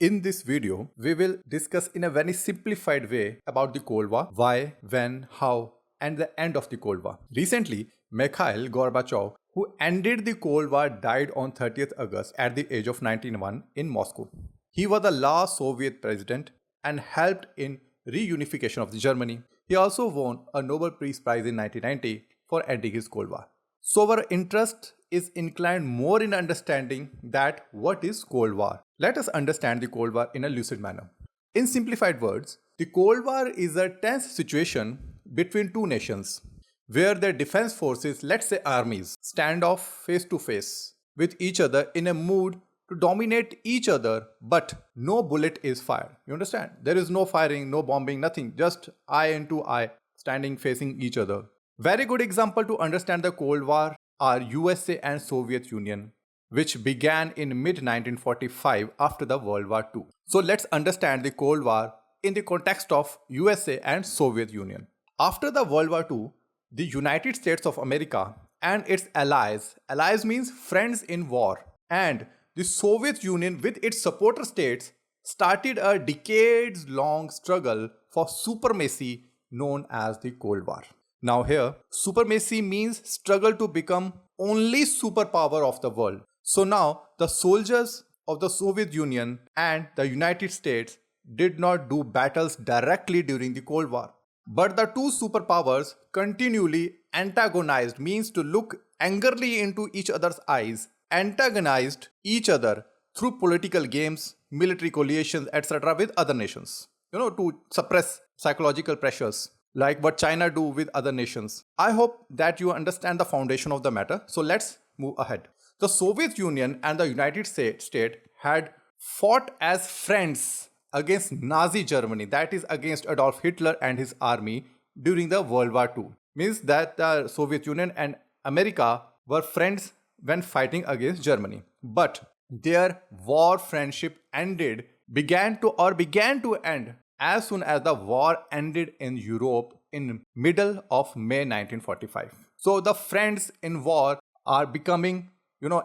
In this video, we will discuss in a very simplified way about the Cold War, why, when, how, and the end of the Cold War. Recently, Mikhail Gorbachev, who ended the Cold War, died on 30th August at the age of 91 in Moscow. He was the last Soviet president and helped in reunification of Germany. He also won a Nobel Peace Prize in 1990 for ending his Cold War. So our interest is inclined more in understanding that what is Cold War. Let us understand the Cold War in a lucid manner. In simplified words, the Cold War is a tense situation between two nations where their defense forces, let's say armies, stand off face to face with each other in a mood to dominate each other, but no bullet is fired. You understand? There is no firing, no bombing, nothing, just eye into eye, standing facing each other. Very good example to understand the Cold War are USA and Soviet Union, which began in mid-1945 after the World War II. So let's understand the Cold War in the context of USA and Soviet Union. After the World War II, the United States of America and its allies means friends in war, and the Soviet Union with its supporter states started a decades-long struggle for supremacy known as the Cold War. Now here, supremacy means struggle to become only superpower of the world. So now the soldiers of the Soviet Union and the United States did not do battles directly during the Cold War. But the two superpowers continually antagonized, means to look angrily into each other's eyes, antagonized each other through political games, military coalitions, etc. with other nations, to suppress psychological pressures, like what China do with other nations. I hope that you understand the foundation of the matter. So let's move ahead. The Soviet Union and the United States had fought as friends against Nazi Germany, that is against Adolf Hitler and his army during the World War II. Means that the Soviet Union and America were friends when fighting against Germany. But their war friendship began to end as soon as the war ended in Europe in middle of May 1945. So the friends in war are becoming,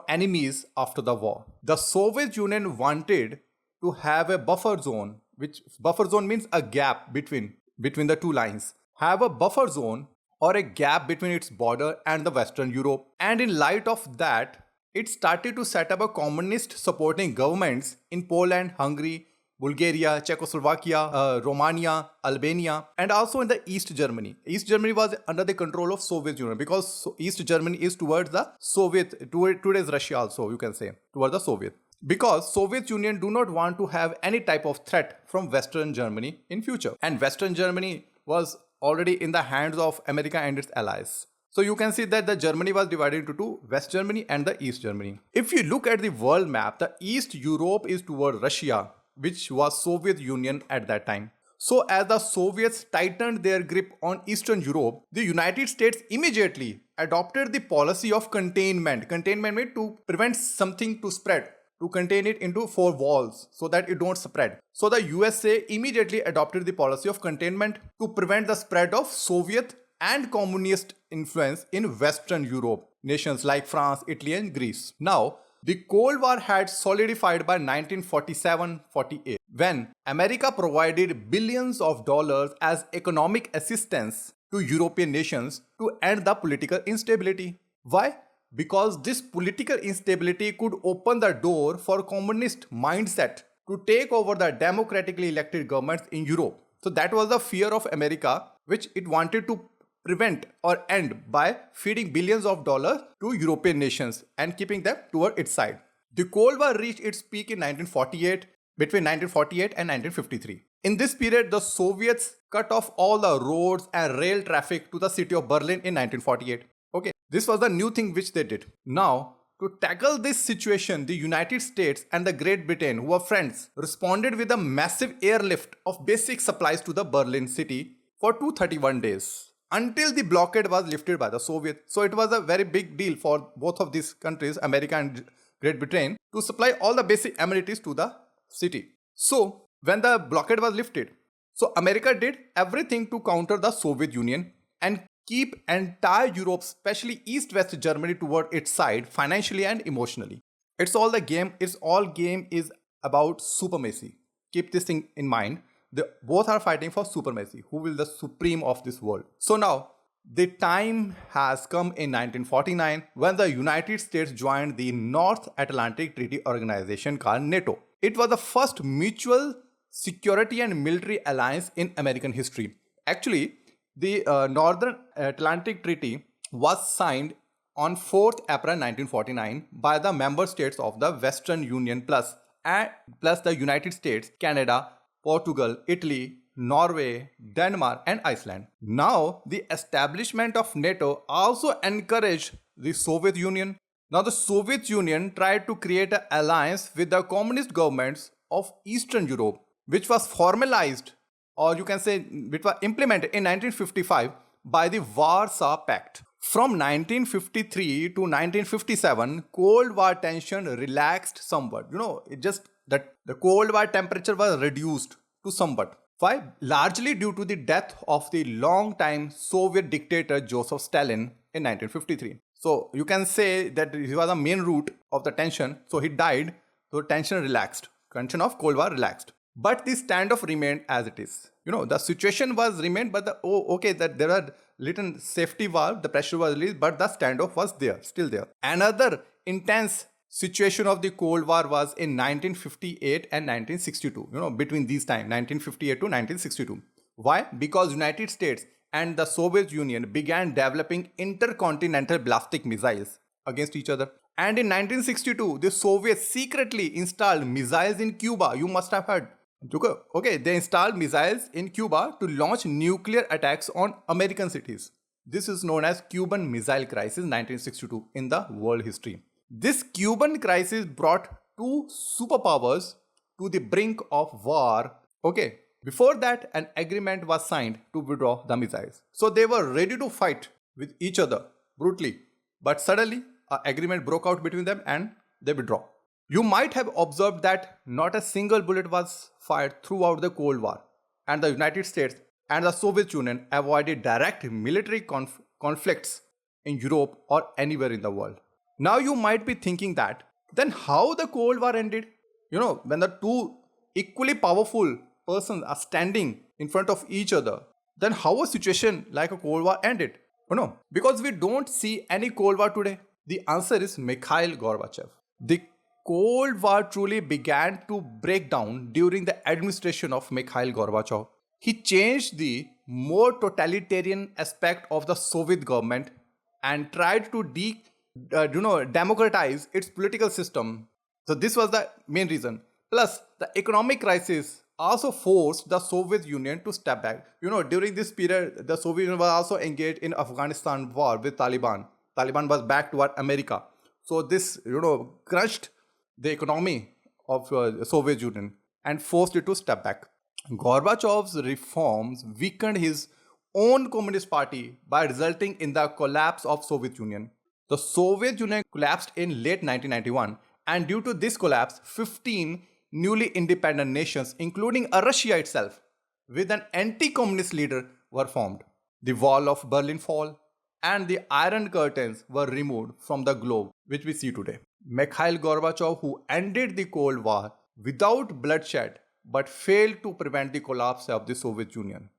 enemies after the war. The Soviet Union wanted to have a buffer zone, which buffer zone means a gap between the two lines. Have a buffer zone or a gap between its border and the Western Europe. And in light of that, it started to set up a communist supporting governments in Poland, Hungary, Bulgaria, Czechoslovakia, Romania, Albania, and also in the East Germany. East Germany was under the control of Soviet Union because East Germany is towards the Soviet, today's Russia also, you can say, towards the Soviet. Because Soviet Union do not want to have any type of threat from Western Germany in future. And Western Germany was already in the hands of America and its allies. So you can see that the Germany was divided into two, West Germany and the East Germany. If you look at the world map, the East Europe is toward Russia, which was Soviet Union at that time. So as the Soviets tightened their grip on Eastern Europe, the United States immediately adopted the policy of containment. Containment meant to prevent something to spread, to contain it into four walls so that it don't spread. So the USA immediately adopted the policy of containment to prevent the spread of Soviet and communist influence in Western Europe, nations like France, Italy and Greece. Now, the Cold War had solidified by 1947-48 when America provided billions of dollars as economic assistance to European nations to end the political instability. Why? Because this political instability could open the door for communist mindset to take over the democratically elected governments in Europe. So that was the fear of America, which it wanted to prevent or end by feeding billions of dollars to European nations and keeping them toward its side. The Cold War reached its peak in 1948, between 1948 and 1953. In this period, the Soviets cut off all the roads and rail traffic to the city of Burlin in 1948. Okay, this was the new thing which they did. Now, to tackle this situation, the United States and the Great Britain, who were friends, responded with a massive airlift of basic supplies to the Berlin city for 231 days until the blockade was lifted by the Soviets. So it was a very big deal for both of these countries, America and Great Britain, to supply all the basic amenities to the city. So when the blockade was lifted, so America did everything to counter the Soviet Union and keep entire Europe, especially East-West Germany, toward its side financially and emotionally. It's all game is about supremacy. Keep this thing in mind. They both are fighting for supremacy. Who will the supreme of this world? So now, the time has come in 1949 when the United States joined the North Atlantic Treaty Organization called NATO. It was the first mutual security and military alliance in American history. Actually, the Northern Atlantic Treaty was signed on 4th April 1949 by the member states of the Western Union plus the United States, Canada, Portugal, Italy, Norway, Denmark, and Iceland. Now, the establishment of NATO also encouraged the Soviet Union. Now, the Soviet Union tried to create an alliance with the communist governments of Eastern Europe, which was formalized, or you can say, which was implemented in 1955 by the Warsaw Pact. From 1953 to 1957, Cold War tension relaxed somewhat. It just that the Cold War temperature was reduced to somewhat. Why? Largely due to the death of the long-time Soviet dictator Joseph Stalin in 1953. So you can say that he was the main root of the tension. So he died, so tension relaxed. Tension of Cold War relaxed. But the standoff remained as it is. The situation was remained, but that there are little safety valve, the pressure was released, but the standoff was there, still there. Another intense situation of the Cold War was in 1958 and 1962, between these time, 1958 to 1962. Why? Because United States and the Soviet Union began developing intercontinental ballistic missiles against each other. And in 1962, the Soviets secretly installed missiles in Cuba. You must have heard. Okay, they installed missiles in Cuba to launch nuclear attacks on American cities. This is known as Cuban Missile Crisis 1962 in the world history. This Cuban crisis brought two superpowers to the brink of war. Okay, before that, an agreement was signed to withdraw the missiles. So they were ready to fight with each other brutally. But suddenly, an agreement broke out between them and they withdraw. You might have observed that not a single bullet was fired throughout the Cold War, and the United States and the Soviet Union avoided direct military conflicts in Europe or anywhere in the world. Now you might be thinking that, then how the Cold War ended? When the two equally powerful persons are standing in front of each other, then how a situation like a Cold War ended? No, because we don't see any Cold War today. The answer is Mikhail Gorbachev. The Cold War truly began to break down during the administration of Mikhail Gorbachev. He changed the more totalitarian aspect of the Soviet government and tried to democratize its political system. So this was the main reason. Plus, the economic crisis also forced the Soviet Union to step back. During this period, the Soviet Union was also engaged in Afghanistan war with Taliban. Taliban was back toward America. So this, crushed the economy of the Soviet Union and forced it to step back. Gorbachev's reforms weakened his own Communist Party by resulting in the collapse of Soviet Union. The Soviet Union collapsed in late 1991, and due to this collapse, 15 newly independent nations, including Russia itself, with an anti-communist leader, were formed. The wall of Berlin fell, and the Iron Curtains were removed from the globe, which we see today. Mikhail Gorbachev, who ended the Cold War without bloodshed but failed to prevent the collapse of the Soviet Union,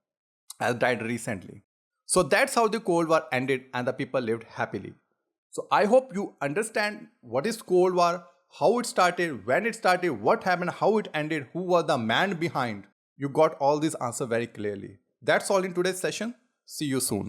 has died recently. So that's how the Cold War ended and the people lived happily. So I hope you understand what is Cold War, how it started, when it started, what happened, how it ended, who was the man behind. You got all these answers very clearly. That's all in today's session. See you soon.